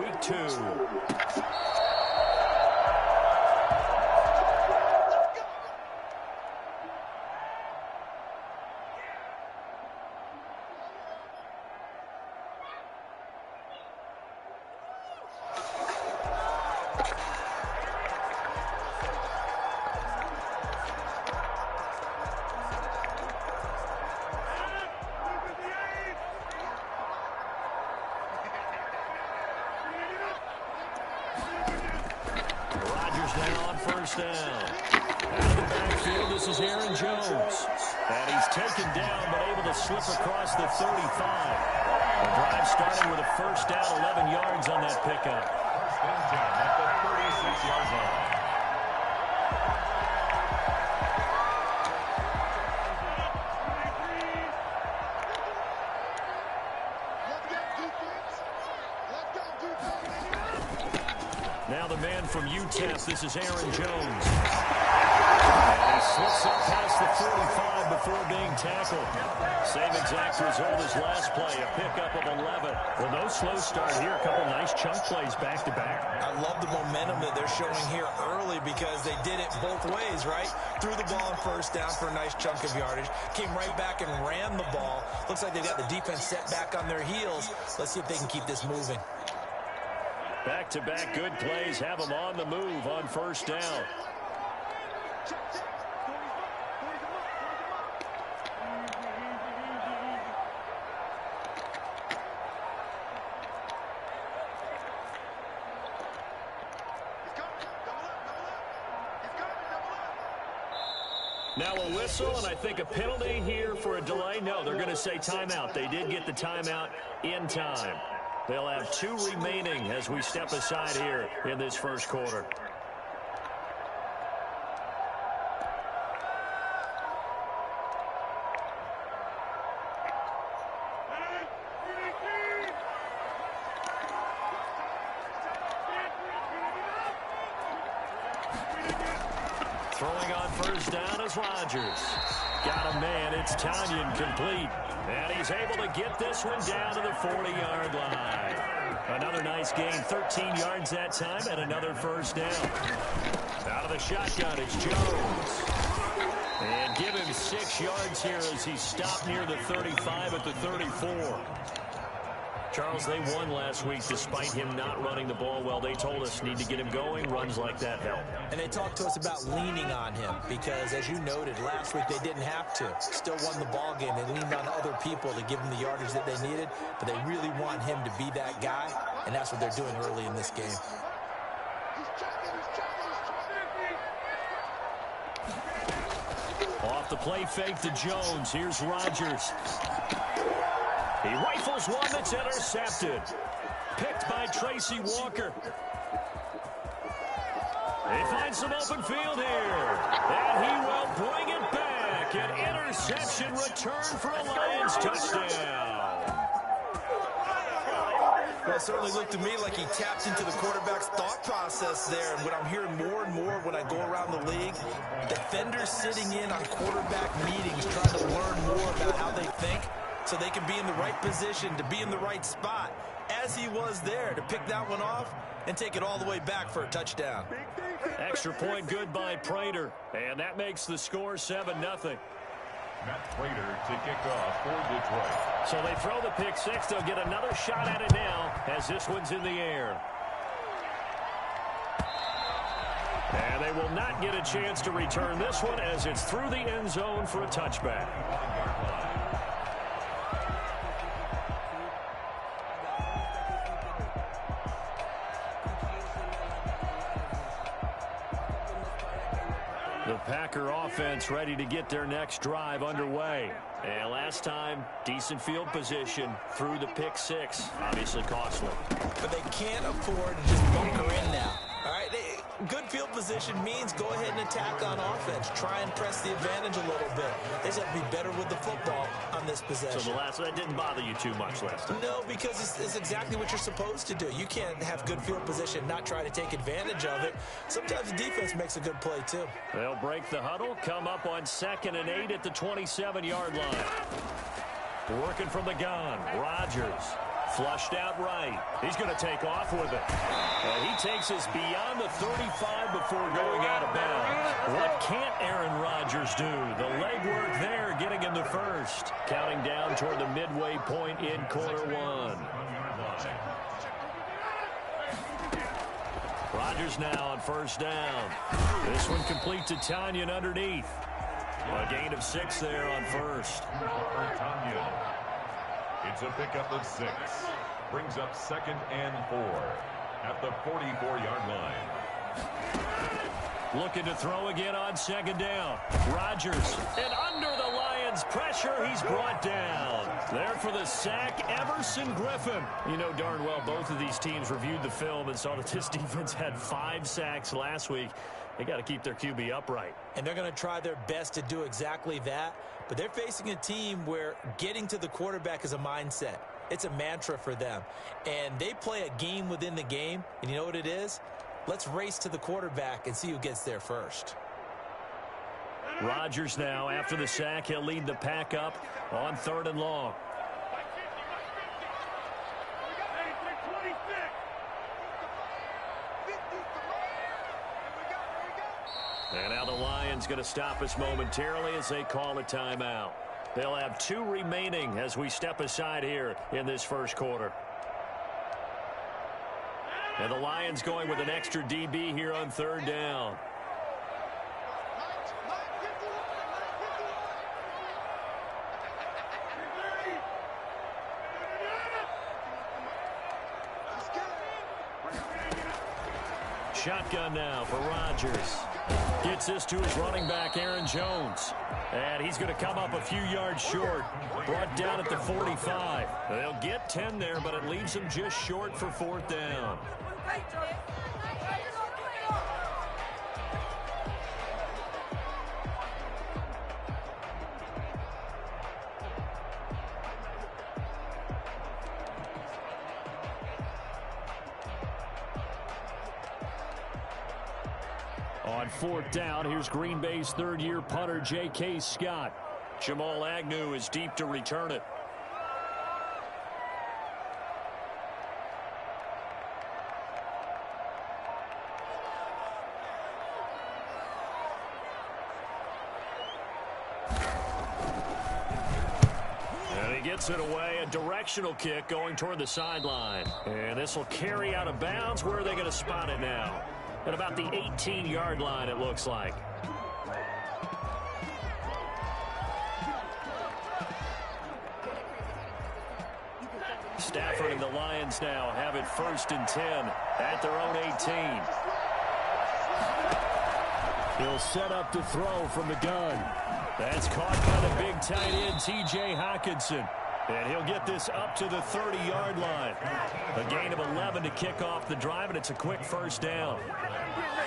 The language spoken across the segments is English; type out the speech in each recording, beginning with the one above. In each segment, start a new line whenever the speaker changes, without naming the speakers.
take two. Now on first down. Out of the backfield, this is Aaron Jones. And he's taken down, but able to slip across the 35. The drive starting with a first down, 11 yards on that pickup.
First down at the 36-yard line.
Now the man from UTEP, this is Aaron Jones. And he slips up past the 45 before being tackled. Same exact result as last play, a pickup of 11. Well, no slow start here. A couple nice chunk plays back-to-back.
I love the momentum that they're showing here early because they did it both ways, right? Threw the ball on first down for a nice chunk of yardage. Came right back and ran the ball. Looks like they've got the defense set back on their heels. Let's see if they can keep this moving.
Back-to-back good plays have them on the move on first down. Now a whistle, and I think a penalty here for a delay. No, they're going to say timeout. They did get the timeout in time. They'll have two remaining as we step aside here in this first quarter. Throwing on first down is Rodgers. Got a man. It's Tanyan complete. And he's able to get this one down to the 40-yard line. Another nice gain, 13 yards that time, and another first down. Out of the shotgun, it's Jones. And give him 6 yards here as he stopped near the 35 at the 34. Charles, they won last week despite him not running the ball well. They told us need to get him going. Runs like that help.
And they talked to us about leaning on him because, as you noted, last week they didn't have to. Still won the ball game. They leaned on other people to give them the yardage that they needed, but they really want him to be that guy, and that's what they're doing early in this game.
Off the play fake to Jones. Here's Rodgers. He rifles one that's intercepted. Picked by Tracy Walker. They find some open field here. And he will bring it back. An interception return for a Lions touchdown.
Well, it certainly looked to me like he tapped into the quarterback's thought process there. And what I'm hearing more and more when I go around the league, defenders sitting in on quarterback meetings trying to learn more about how they think, so they can be in the right position to be in the right spot, as he was there to pick that one off and take it all the way back for a touchdown.
Extra point good by Prater, and that makes the score 7-0.
Matt Prater to kick off for Detroit.
So they throw the pick six. They'll get another shot at it now as this one's in the air. And they will not get a chance to return this one as it's through the end zone for a touchback. The Packer offense ready to get their next drive underway. And last time, decent field position through the pick six. Obviously costly.
But they can't afford to just bunker in now. All right, good field position means go ahead and attack on offense. Try and press the advantage a little bit. They just have to be better with the football on this possession.
So that didn't bother you too much last time?
No, because it's exactly what you're supposed to do. You can't have good field position, not try to take advantage of it. Sometimes the defense makes a good play, too.
They'll break the huddle, come up on 2nd and 8 at the 27-yard line. Working from the gun, Rodgers Flushed out right. He's going to take off with it. And he takes us beyond the 35 before going out of bounds. What can't Aaron Rodgers do? The legwork there getting him the first. Counting down toward the midway point in quarter one. Rodgers now on first down. This one complete to Tonyan underneath. A gain of 6 there on first.
It's a pickup of 6. Brings up 2nd and 4 at the 44-yard line.
Looking to throw again on 2nd down. Rodgers, and under the Lions' pressure, he's brought down. There for the sack, Everson Griffin. You know darn well both of these teams reviewed the film and saw that this defense had 5 sacks last week. They got to keep their QB upright.
And they're going to try their best to do exactly that. But they're facing a team where getting to the quarterback is a mindset. It's a mantra for them. And they play a game within the game. And you know what it is? Let's race to the quarterback and see who gets there first.
Rodgers now, after the sack, he'll lead the pack up on 3rd and long. And now the Lions going to stop us momentarily as they call a timeout. They'll have 2 remaining as we step aside here in this first quarter. And the Lions going with an extra DB here on 3rd down. Shotgun now for Rodgers. Gets this to his running back, Aaron Jones. And he's going to come up a few yards short. Brought down at the 45. They'll get 10 there, but it leaves them just short for 4th down. On 4th down, here's Green Bay's 3rd-year punter, J.K. Scott. Jamal Agnew is deep to return it. And he gets it away, a directional kick going toward the sideline. And this will carry out of bounds. Where are they going to spot it now? At about the 18-yard line, it looks like. Stafford and the Lions now have it 1st and 10 at their own 18. He'll set up to throw from the gun. That's caught by the big tight end, T.J. Hockenson. And he'll get this up to the 30-yard line. A gain of 11 to kick off the drive, and it's a quick 1st down.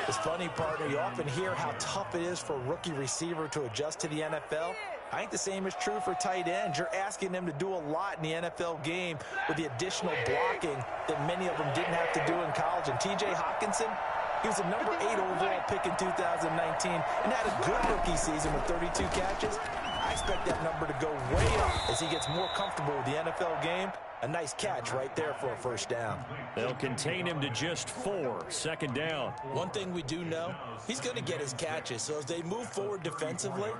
It's funny, partner, you often hear how tough it is for a rookie receiver to adjust to the NFL. I think the same is true for tight ends. You're asking them to do a lot in the NFL game with the additional blocking that many of them didn't have to do in college. And T.J. Hockenson, he was a number 8 overall pick in 2019 and had a good rookie season with 32 catches. I expect that number to go way up as he gets more comfortable with the NFL game. A nice catch right there for a 1st down.
They'll contain him to just 4, 2nd down.
One thing we do know, he's going to get his catches. So as they move forward defensively,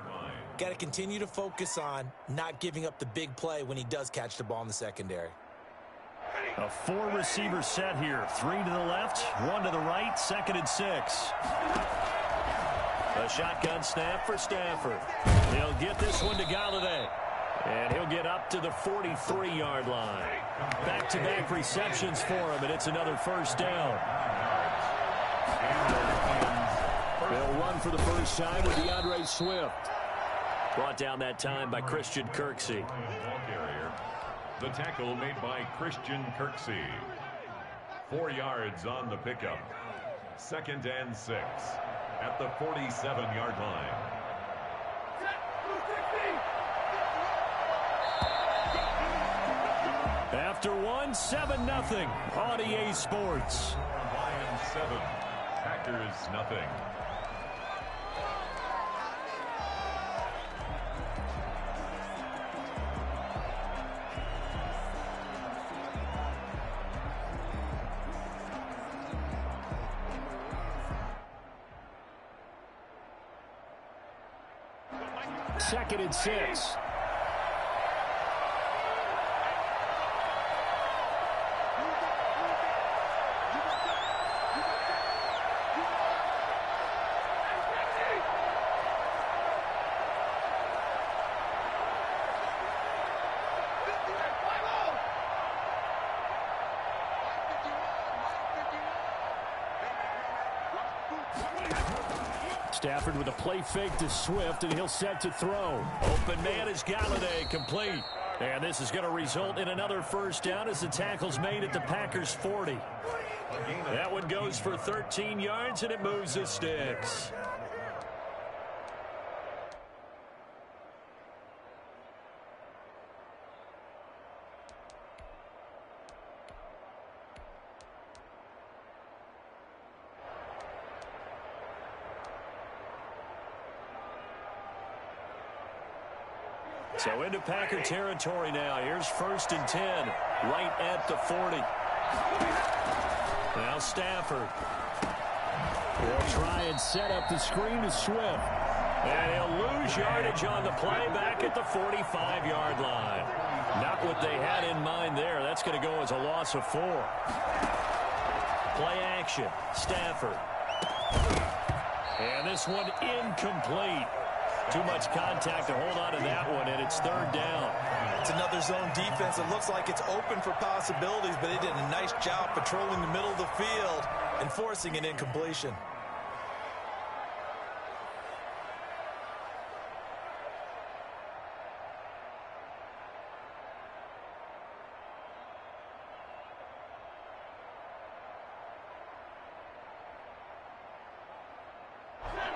got to continue to focus on not giving up the big play when he does catch the ball in the secondary.
A 4-receiver set here. 3 to the left, 1 to the right, 2nd and 6. A shotgun snap for Stafford. He'll get this one to Galladay. And he'll get up to the 43-yard line. Back-to-back receptions for him, and it's another 1st down. They'll run for the first time with DeAndre Swift. Brought down that time by Christian Kirksey.
The tackle made by Christian Kirksey. 4 yards on the pickup. 2nd and 6 at the 47-yard line.
After one, 7-0 on EA Sports.
Lions 7, Packers nothing.
2nd and 6. Stafford with a play fake to Swift, and he'll set to throw. Open man is Galladay, complete. And this is going to result in another first down as the tackle's made at the Packers' 40. That one goes for 13 yards, and it moves the sticks. So into Packer territory now. Here's 1st and 10, right at the 40. Now Stafford. He'll try and set up the screen to Swift. And he'll lose yardage on the play back at the 45-yard line. Not what they had in mind there. That's going to go as a loss of 4. Play action. Stafford. And this one incomplete. Too much contact to hold on to that one, and it's 3rd down.
It's another zone defense. It looks like it's open for possibilities, but they did a nice job patrolling the middle of the field and forcing an incompletion.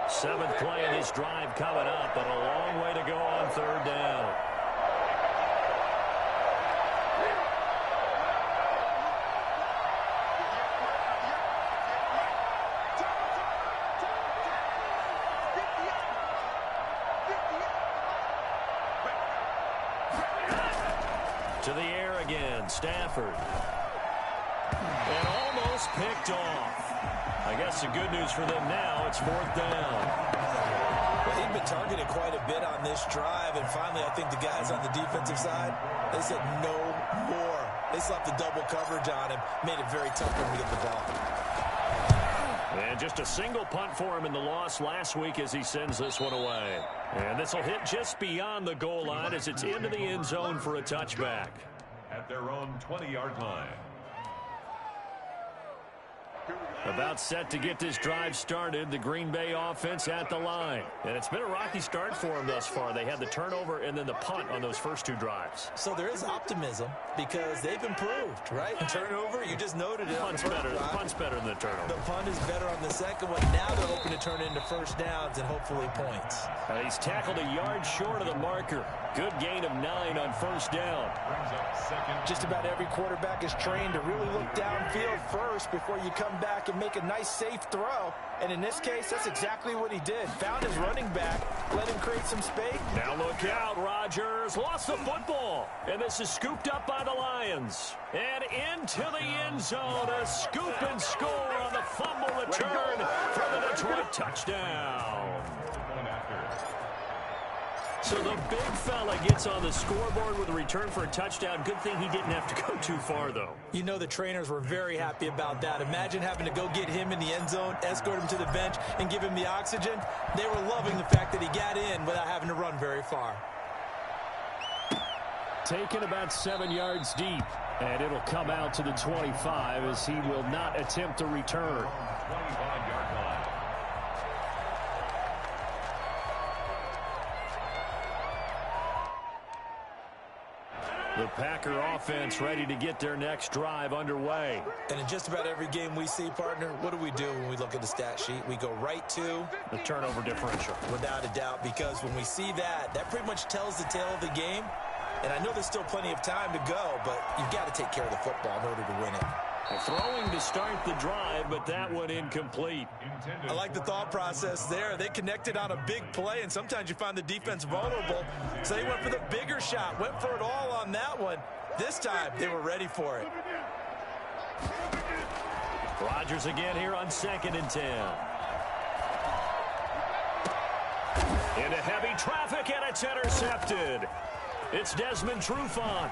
Seventh play of this drive coming up, but a long way to go on 3rd down. To the air again, Stafford. And almost picked off. I guess the good news for them now, it's 4th down.
Well, he'd been targeted quite a bit on this drive, and finally I think the guys on the defensive side, they said no more. They slapped the double coverage on him, made it very tough for him to get the ball.
And just a single punt for him in the loss last week as he sends this one away. And this will hit just beyond the goal line as it's into the end zone for a touchback.
At their own 20-yard line.
About set to get this drive started, the Green Bay offense at the line. And it's been a rocky start for them thus far. They had the turnover and then the punt on those first 2 drives.
So there is optimism because they've improved, right? Turnover, you just noted it.
Punt's better than the turnover.
The punt is better on the second one. Now they're hoping to turn it into first downs and hopefully points.
He's tackled a yard short of the marker. Good gain of 9 on first down.
Just about every quarterback is trained to really look downfield first before you come back and make a nice, safe throw. And in this case, that's exactly what he did. Found his running back, let him create some space.
Now look out, Rodgers lost the football. And this is scooped up by the Lions. And into the end zone, a scoop and score on the fumble return for the Detroit touchdown. So the big fella gets on the scoreboard with a return for a touchdown. Good thing he didn't have to go too far, though.
You know the trainers were very happy about that. Imagine having to go get him in the end zone, escort him to the bench, and give him the oxygen. They were loving the fact that he got in without having to run very far.
Taken about 7 yards deep, and it'll come out to the 25 as he will not attempt to return.
25-yard line.
The Packer offense ready to get their next drive underway.
And in just about every game we see, partner, what do we do when we look at the stat sheet? We go right to
the turnover differential.
Without a doubt, because when we see that, that pretty much tells the tale of the game. And I know there's still plenty of time to go, but you've got to take care of the football in order to win it.
Throwing to start the drive, but that one incomplete.
I like the thought process there. They connected on a big play, and sometimes you find the defense vulnerable. So they went for the bigger shot, went for it all on that one. This time, they were ready for it.
Rodgers again here on 2nd and 10. Into heavy traffic, and it's intercepted. It's Desmond Trufant.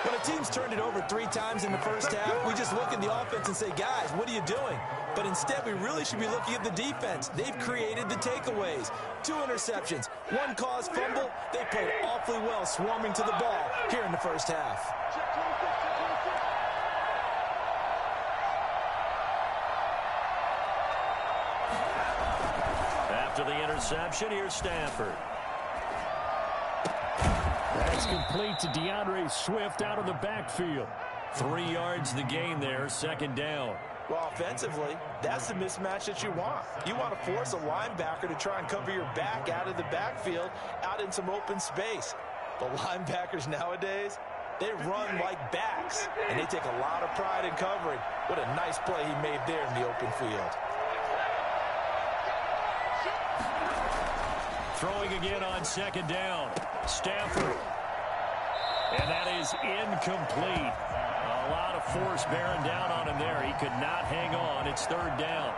When a team's turned it over 3 times in the first half, we just look at the offense and say, guys, what are you doing? But instead, we really should be looking at the defense. They've created the takeaways. 2 interceptions, 1 caused fumble. They played awfully well swarming to the ball here in the first half.
After the interception, here's Stafford. That's complete to DeAndre Swift out of the backfield. 3 yards the gain there, second down.
Well, offensively, that's the mismatch that you want. You want to force a linebacker to try and cover your back out of the backfield, out in some open space. The linebackers nowadays, they run like backs, and they take a lot of pride in covering. What a nice play he made there in the open field.
Throwing again on second down. Stafford. And that is incomplete. A lot of force bearing down on him there. He could not hang on. It's third down.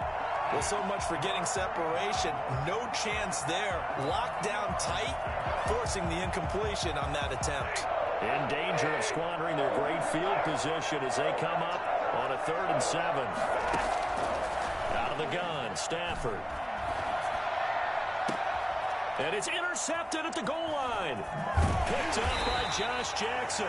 Well, so much for getting separation. No chance there. Locked down tight, forcing the incompletion on that attempt.
In danger of squandering their great field position as they come up on a 3rd and 7. Out of the gun, Stafford. And it's intercepted at the goal line. Picked up by Josh Jackson.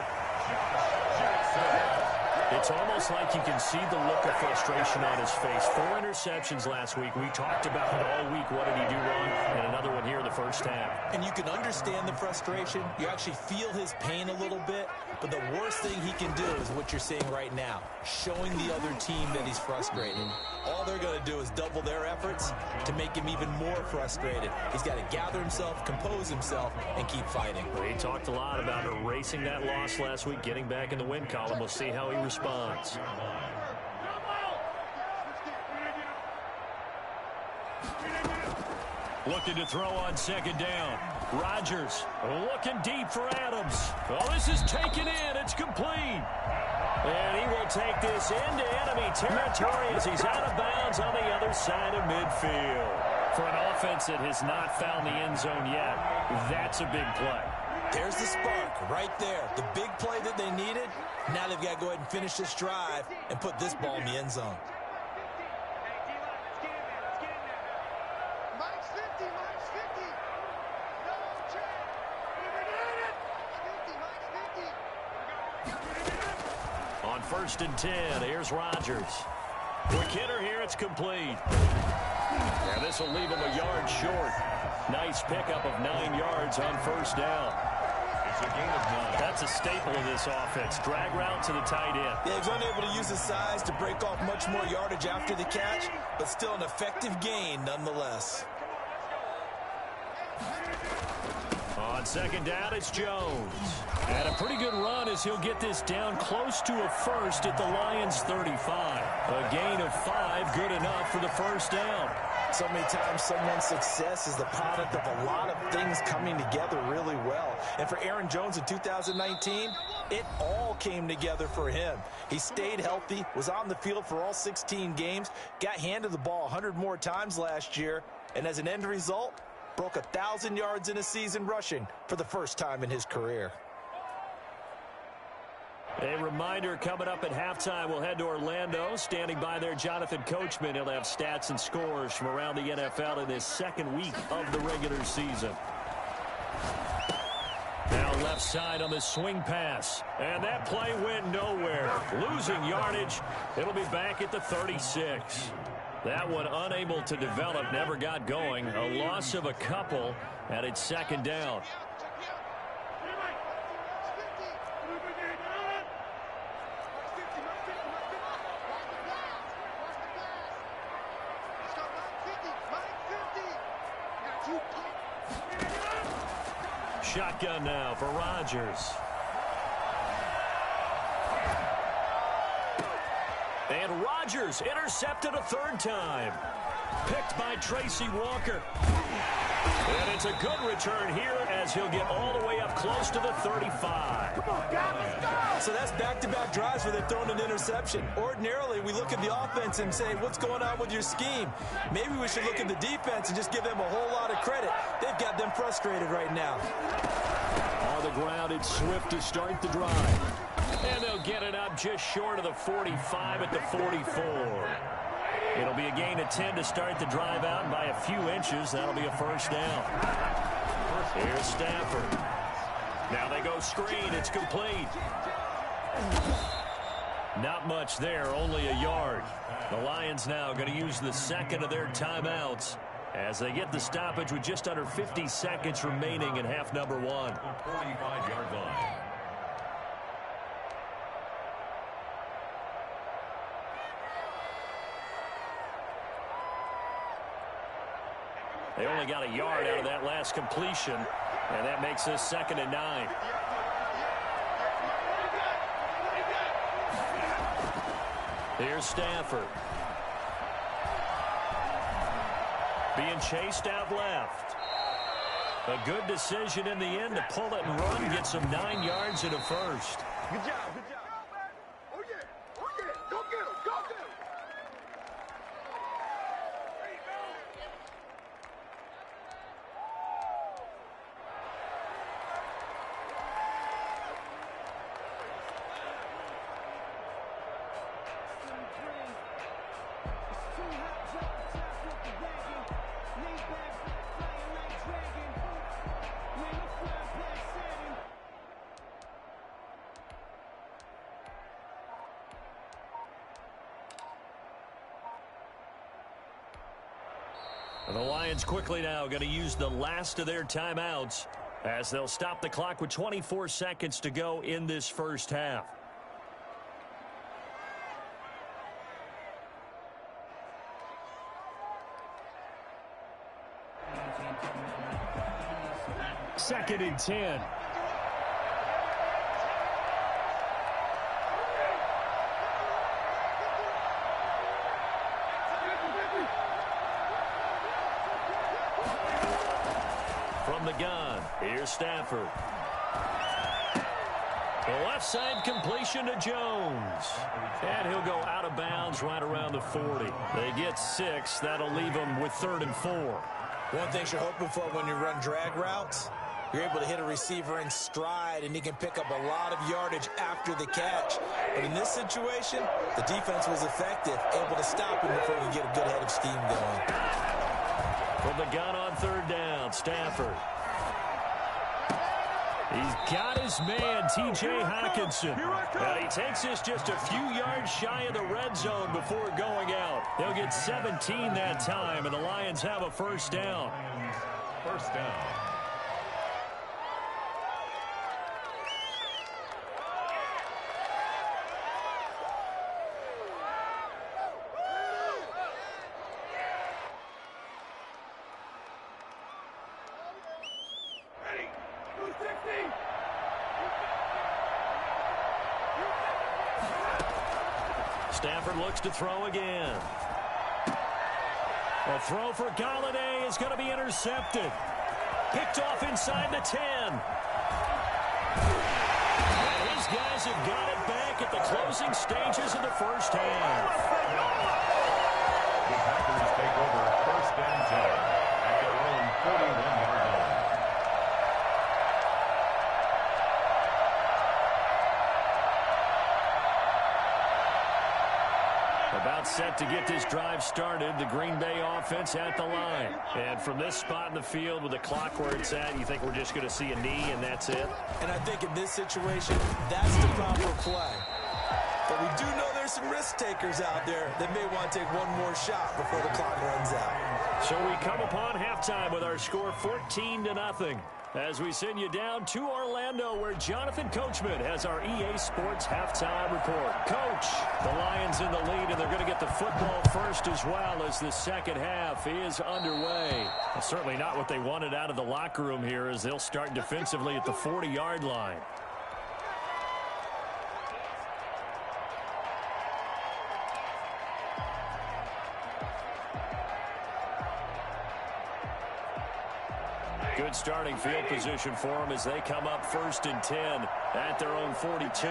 It's almost like you can see the look of frustration on his face. 4 interceptions last week. We talked about it all week. What did he do wrong? And another one here in the first half.
And you can understand the frustration. You actually feel his pain a little bit. But the worst thing he can do is what you're seeing right now, showing the other team that he's frustrated. All they're going to do is double their efforts to make him even more frustrated. He's got to gather himself, compose himself, and keep fighting.
He talked a lot about erasing that loss last week, getting back in the win column. We'll see how he responds. Looking to throw on second down. Rodgers looking deep for Adams. Oh, this is taken in. It's complete. And he will take this into enemy territory as he's out of bounds on the other side of midfield. For an offense that has not found the end zone yet, that's a big play.
There's the spark right there. The big play that they needed. Now they've got to go ahead and finish this drive and put this ball in the end zone.
On 1st and 10, here's Rodgers. Quick hitter here, it's complete. And this will leave him a yard short. Nice pickup of 9 yards on first down. It's a gain of 9. That's a staple of this offense. Drag route to the tight end.
Yeah, he's unable to use his size to break off much more yardage after the catch, but still an effective gain nonetheless.
On second down, it's Jones. And a pretty good run as he'll get this down close to a first at the Lions' 35. A gain of 5, good enough for the first down.
So many times someone's success is the product of a lot of things coming together really well. And for Aaron Jones in 2019, it all came together for him. He stayed healthy, was on the field for all 16 games, got handed the ball 100 more times last year, and as an end result, broke 1,000 yards in a season rushing for the first time in his career.
A reminder, coming up at halftime, we'll head to Orlando. Standing by there, Jonathan Coachman. He'll have stats and scores from around the NFL in his second week of the regular season. Now left side on the swing pass. And that play went nowhere. Losing yardage. It'll be back at the 36. That one unable to develop, never got going. A loss of a couple, and it's second down. Shotgun now for Rodgers. And Rodgers intercepted a 3rd time. Picked by Tracy Walker. And it's a good return here as he'll get all the way up close to the 35.
So that's back-to-back drives where they're throwing an interception. Ordinarily, we look at the offense and say, what's going on with your scheme? Maybe we should look at the defense and just give them a whole lot of credit. They've got them frustrated right now.
On the ground, it's Swift to start the drive. And they'll get it up just short of the 45 at the 44. It'll be a gain of 10 to start the drive out, and by a few inches, that'll be a first down. Here's Stafford. Now they go screen. It's complete. Not much there, only a yard. The Lions now going to use the second of their timeouts as they get the stoppage with just under 50 seconds remaining in half number one.
45-yard line.
They only got a yard out of that last completion, and that makes this 2nd and 9. Here's Stafford. Being chased out left. A good decision in the end to pull it and run, get some 9 yards and a first.
Good job, good job. Oh, yeah. Oh, yeah. Go get him. Go get him.
The Lions quickly now going to use the last of their timeouts as they'll stop the clock with 24 seconds to go in this first half. Second and 10. From the gun, here's Stafford. The left side completion to Jones. And he'll go out of bounds right around the 40. They get 6. That'll leave them with 3rd and 4.
One thing you're hoping for when you run drag routes, you're able to hit a receiver in stride, and he can pick up a lot of yardage after the catch. But in this situation, the defense was effective, able to stop him before he could get a good head of steam going.
From the gun on 3rd down, Stafford. He's got his man, T.J. Hockenson. And he takes this just a few yards shy of the red zone before going out. They'll get 17 that time, and the Lions have a first down.
First down.
Stafford looks to throw again. A throw for Galladay is going to be intercepted. Picked off inside the 10. And his guys have got it back at the closing stages of the first half.
The Packers take over 1st and 10 at their own 41-yard line.
About set to get this drive started, the Green Bay offense at the line. And from this spot in the field with the clock where it's at, you think we're just going to see a knee and that's it?
And I think in this situation, that's the proper play. But we do know there's some risk takers out there that may want to take one more shot before the clock runs out.
So we come upon halftime with our score 14-0. As we send you down to Orlando, where Jonathan Coachman has our EA Sports halftime report. Coach, the Lions in the lead, and they're going to get the football first as well as the second half is underway. Well, certainly not what they wanted out of the locker room here as they'll start defensively at the 40-yard line. Good starting field position for them as they come up 1st and 10 at their own 42.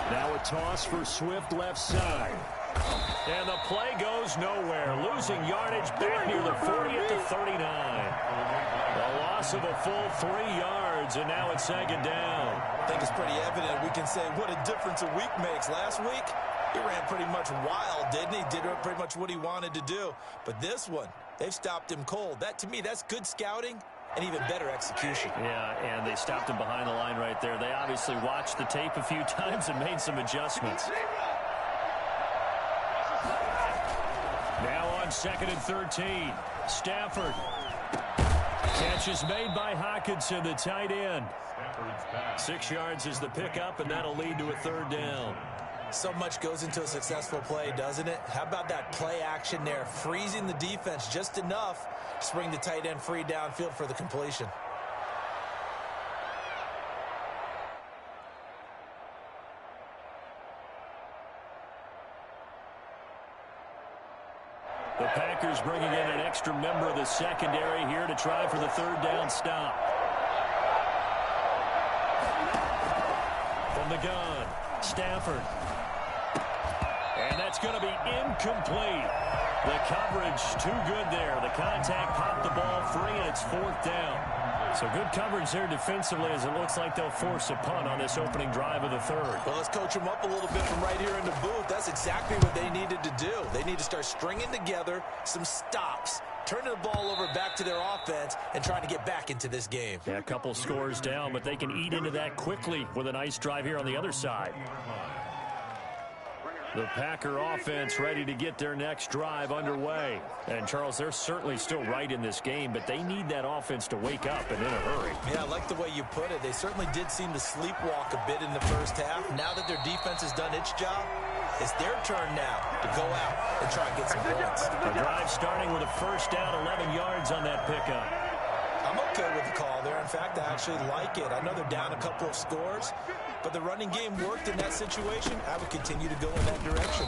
Now a toss for Swift left side. And the play goes nowhere. Losing yardage back near the 40 at the 39. A loss of a full 3 yards, and now it's 2nd down.
I think it's pretty evident. We can say what a difference a week makes. Last week, he ran pretty much wild, didn't he? Did pretty much what he wanted to do. But this one, they've stopped him cold. That, to me, that's good scouting and even better execution.
Yeah, and they stopped him behind the line right there. They obviously watched the tape a few times and made some adjustments. Now on 2nd and 13, Stafford. Catch is made by Hockenson, the tight end. 6 yards is the pickup, and that'll lead to a 3rd down.
So much goes into a successful play, doesn't it? How about that play action there, freezing the defense just enough to bring the tight end free downfield for the completion.
The Packers bringing in an extra member of the secondary here to try for the 3rd down stop. From the gun, Stafford. And that's going to be incomplete. The coverage too good there. The contact popped the ball free, and it's 4th down. So good coverage there defensively as it looks like they'll force a punt on this opening drive of the 3rd.
Well, let's coach them up a little bit from right here in the booth. That's exactly what they needed to do. They need to start stringing together some stops, turning the ball over back to their offense, and trying to get back into this game.
Yeah, a couple scores down, but they can eat into that quickly with a nice drive here on the other side. The Packer offense ready to get their next drive underway. And, Charles, they're certainly still right in this game, but they need that offense to wake up and in a hurry.
Yeah, I like the way you put it. They certainly did seem to sleepwalk a bit in the first half. Now that their defense has done its job, it's their turn now to go out and try and get some points.
The drive starting with a 1st down, 11 yards on that pickup.
I'm okay with the call there. In fact, I actually like it. I know they're down a couple of scores, but the running game worked in that situation. I would continue to go in that direction.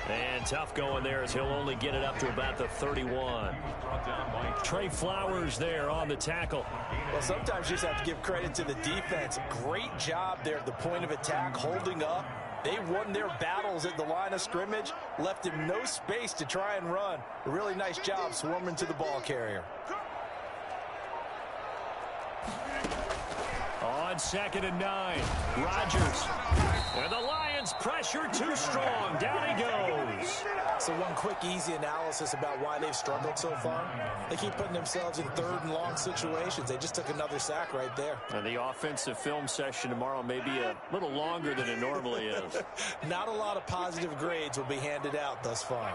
And tough going there as he'll only get it up to about the 31. Trey Flowers there on the tackle.
Well, sometimes you just have to give credit to the defense. Great job there at the point of attack, holding up. They won their battles at the line of scrimmage, left him no space to try and run. A really nice job swarming to the ball carrier.
On 2nd and 9, Rodgers. And the Lions pressure too strong. Down he goes.
So one quick, easy analysis about why they've struggled so far. They keep putting themselves in 3rd and long situations. They just took another sack right there.
And the offensive film session tomorrow may be a little longer than it normally is.
Not a lot of positive grades will be handed out thus far.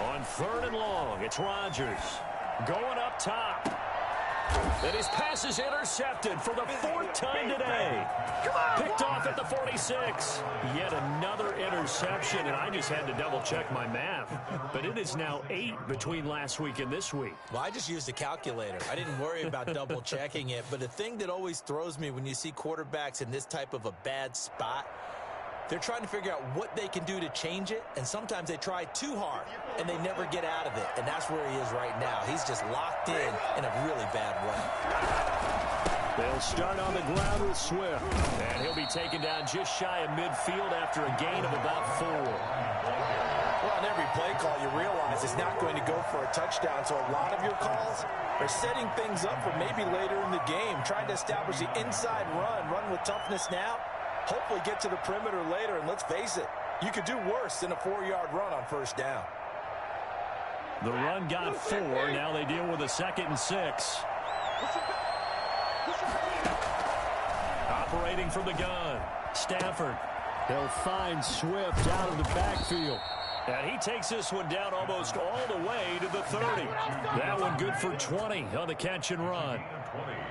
On 3rd and long, it's Rodgers going up top. And his pass is intercepted for the 4th time today. Picked off at the 46. Yet another interception, and I just had to double-check my math. But it is now 8 between last week and this week.
Well, I just used a calculator. I didn't worry about double-checking it. But the thing that always throws me when you see quarterbacks in this type of a bad spot, they're trying to figure out what they can do to change it, and sometimes they try too hard, and they never get out of it, and that's where he is right now. He's just locked in a really bad way.
They'll start on the ground with Swift, and he'll be taken down just shy of midfield after a gain of about 4.
Well, on every play call, you realize it's not going to go for a touchdown, so a lot of your calls are setting things up for maybe later in the game, trying to establish the inside run with toughness now, hopefully get to the perimeter later, and let's face it, you could do worse than a 4-yard run on 1st down.
The run got 4. Now they deal with a 2nd and 6. Operating from the gun, Stafford. They'll find Swift out of the backfield. And he takes this one down almost all the way to the 30. That one good for 20 on the catch and run.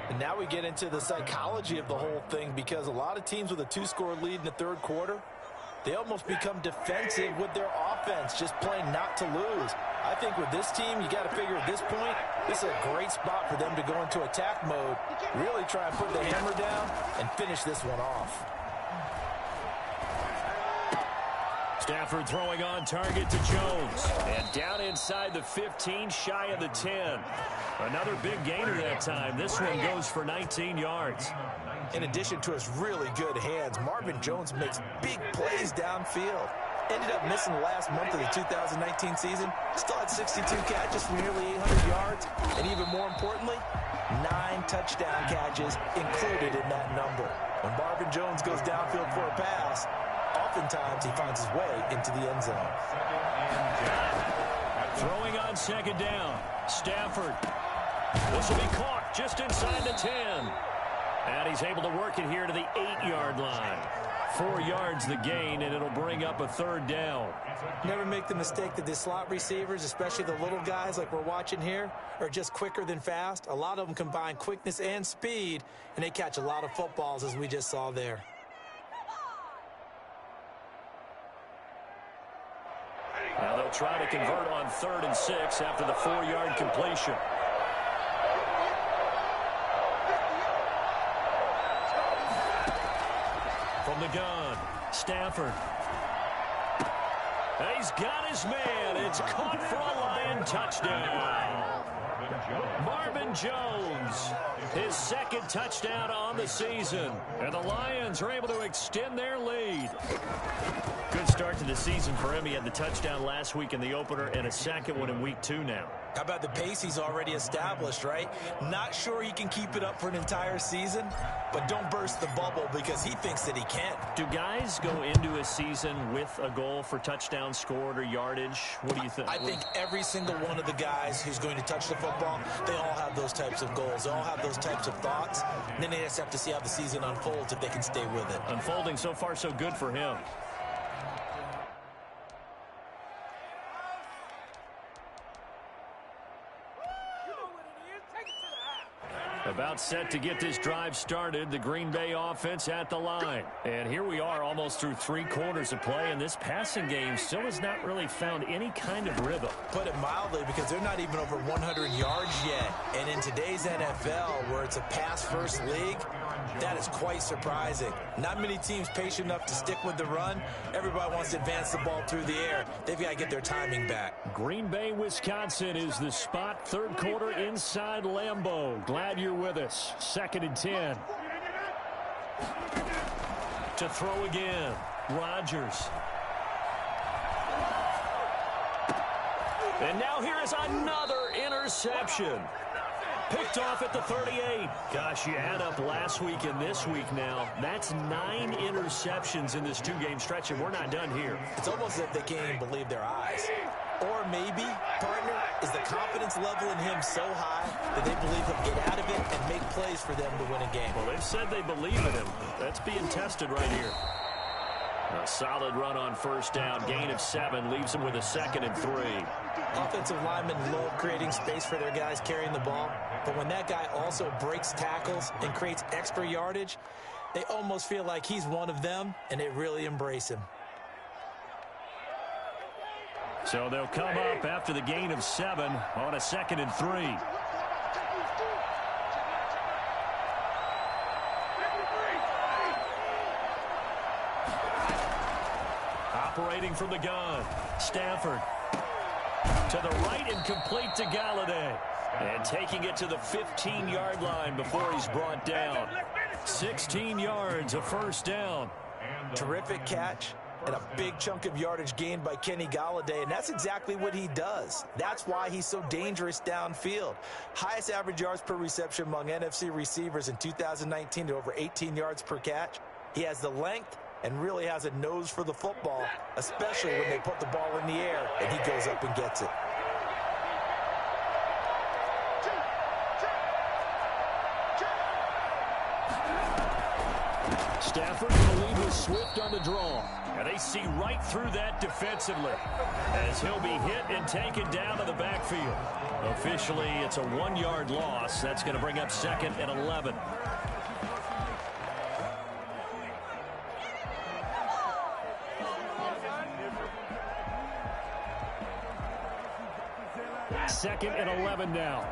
And now we get into the psychology of the whole thing, because a lot of teams with a 2-score lead in the 3rd quarter, they almost become defensive with their offense, just playing not to lose. I think with this team, you got to figure at this point, this is a great spot for them to go into attack mode, really try and put the hammer down and finish this one off.
Stafford throwing on target to Jones. And down inside the 15, shy of the 10. Another big gainer that time. This one goes for 19 yards.
In addition to his really good hands, Marvin Jones makes big plays downfield. Ended up missing the last month of the 2019 season. Still had 62 catches for nearly 800 yards. And even more importantly, 9 touchdown catches included in that number. When Marvin Jones goes downfield for a pass, oftentimes he finds his way into the end zone.
Throwing on second down. Stafford. This will be caught just inside the 10. And he's able to work it here to the 8-yard line. 4 yards the gain, and it'll bring up a third down.
Never make the mistake that the slot receivers, especially the little guys like we're watching here, are just quicker than fast. A lot of them combine quickness and speed, and they catch a lot of footballs, as we just saw there.
Now they'll try to convert on 3rd and 6 after the 4-yard completion. From the gun, Stafford. And he's got his man. It's caught for a Lion touchdown. Marvin Jones, his 2nd touchdown on the season. And the Lions are able to extend their lead. Good start to the season for him. He had the touchdown last week in the opener and a 2nd one in week 2 now.
How about the pace he's already established, right? Not sure he can keep it up for an entire season, but don't burst the bubble because he thinks that he can.
Do guys go into a season with a goal for touchdowns scored or yardage? What do you think?
I think every single one of the guys who's going to touch the football, they all have those types of goals. They all have those types of thoughts. And then they just have to see how the season unfolds if they can stay with it.
Unfolding so far so good for him. About set to get this drive started, the Green Bay offense at the line. And here we are almost through 3 quarters of play, and this passing game still has not really found any kind of rhythm.
Put it mildly, because they're not even over 100 yards yet. And in today's NFL, where it's a pass-first league, that is quite surprising. Not many teams patient enough to stick with the run. Everybody wants to advance the ball through the air. They've got to get their timing back.
Green Bay, Wisconsin is the spot. 3rd quarter inside Lambeau. Glad you're with us. 2nd and 10. To throw again. Rodgers. And now here is another interception. Picked off at the 38. Gosh, you add up last week and this week now. That's 9 interceptions in this 2-game stretch, and we're not done here.
It's almost as if they can't even believe their eyes. Or maybe, partner, is the confidence level in him so high that they believe he'll get out of it and make plays for them to win a game.
Well, they've said they believe in him. That's being tested right here. A solid run on 1st down. Gain of 7 leaves them with a 2nd and 3.
Offensive linemen love creating space for their guys carrying the ball. But when that guy also breaks tackles and creates extra yardage, they almost feel like he's one of them, and they really embrace him.
So they'll come up after the gain of 7 on a 2nd and 3. Operating from the gun, Stafford. To the right and complete to Galladay. And taking it to the 15-yard line before he's brought down. 16 yards, a 1st down.
Terrific catch and a big chunk of yardage gained by Kenny Galladay, and that's exactly what he does. That's why he's so dangerous downfield. Highest average yards per reception among NFC receivers in 2019 to over 18 yards per catch. He has the length and really has a nose for the football, especially when they put the ball in the air and he goes up and gets it.
Stafford will lead with Swift on the draw. And they see right through that defensively as he'll be hit and taken down to the backfield. Officially, it's a 1-yard loss. That's going to bring up 2nd and 11. Second and 11 now.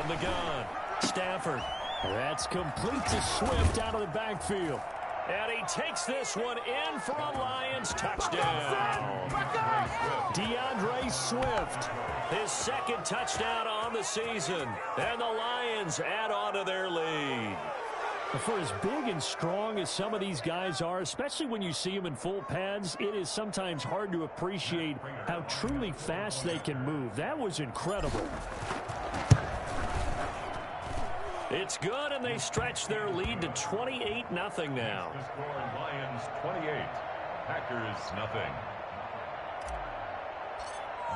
From the gun, Stafford. That's complete to Swift out of the backfield. And he takes this one in for a Lions touchdown. DeAndre Swift, his second touchdown on the season. And the Lions add on to their lead. For as big and strong as some of these guys are, especially when you see them in full pads, it is sometimes hard to appreciate how truly fast they can move. That was incredible. It's good, and they stretch their lead to 28-0 now.
The score, Lions 28, Packers nothing.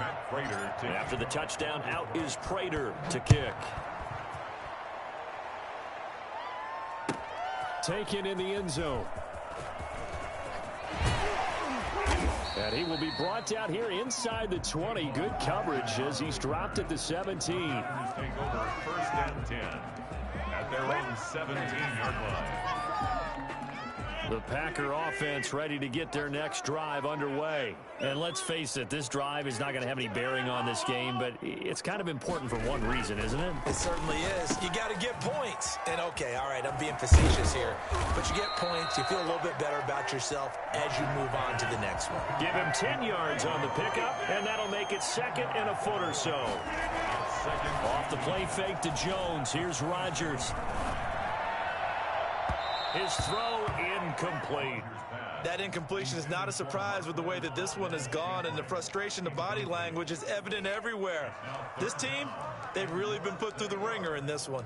Matt Prater to
after the touchdown, out is Prater to kick. Taken in the end zone. And he will be brought down here inside the 20. Good coverage as he's dropped at the 17.
take over first and 10 at their own 17-yard line.
The Packer offense ready to get their next drive underway. And let's face it, this drive is not going to have any bearing on this game, but it's kind of important for one reason, isn't it?
It certainly is. You got to get points. And, okay, all right, I'm being facetious here. But you get points, you feel a little bit better about yourself as you move on to the next one.
Give him 10 yards on the pickup, and that'll make it second and a foot or so. Off the play fake to Jones. Here's Rodgers. His throw incomplete.
That incompletion is not a surprise with the way that this one has gone, and the frustration, the body language is evident everywhere. This team, they've really been put through the ringer in this one.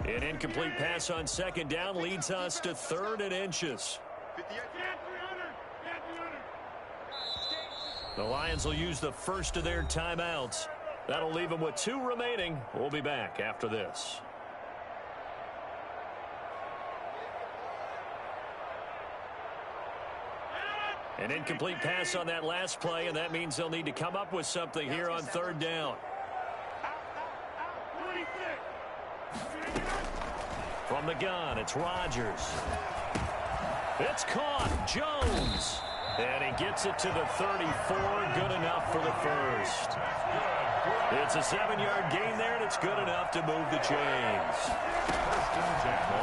An incomplete pass on second down leads us to 3rd and inches. The Lions will use the first of their timeouts. That'll leave them with 2 remaining. We'll be back after this. An incomplete pass on that last play, and that means they'll need to come up with something here on 3rd down. From the gun, it's Rodgers. It's caught. Jones. And he gets it to the 34. Good enough for the first. It's a 7-yard gain there, and it's good enough to move the chains.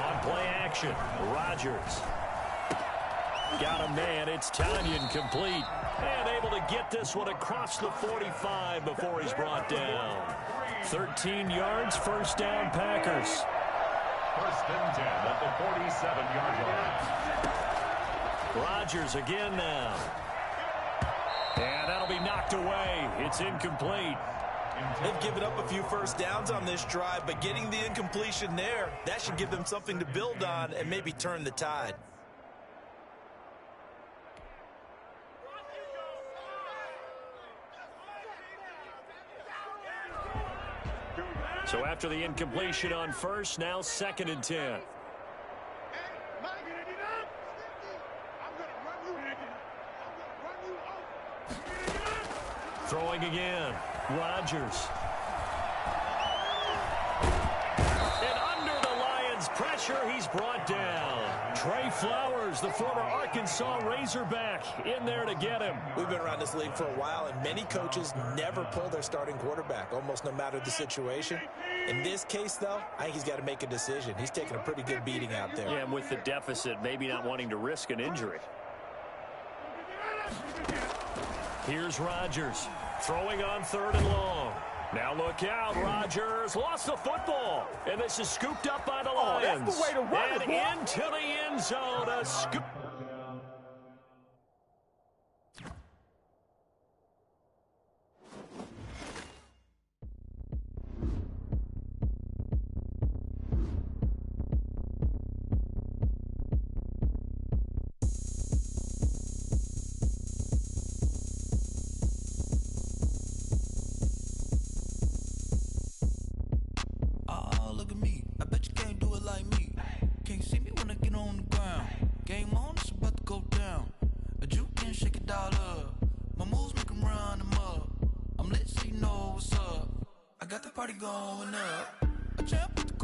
On play action, Rodgers. Got a man. It's Tanyan complete. And able to get this one across the 45 before he's brought down. 13 yards, first down, Packers.
First and 10 at the 47-yard line.
Rodgers again now. And that'll be knocked away. It's incomplete.
They've given up a few first downs on this drive, but getting the incompletion there, that should give them something to build on and maybe turn the tide.
So after the incompletion on first, now 2nd and 10. Throwing again, Rodgers. And under the Lions' pressure, he's brought down. Trey Flowers, the former Arkansas Razorback, in there to get him.
We've been around this league for a while, and many coaches never pull their starting quarterback, almost no matter the situation. In this case, though, I think he's got to make a decision. He's taking a pretty good beating out there.
Yeah, and with the deficit, maybe not wanting to risk an injury. Here's Rodgers, throwing on 3rd and long. Now look out, Rodgers lost the football, and this is scooped up by the Lions.
That's the way to run
and
it,
into the end zone, a scoop.
Going up, a champ with the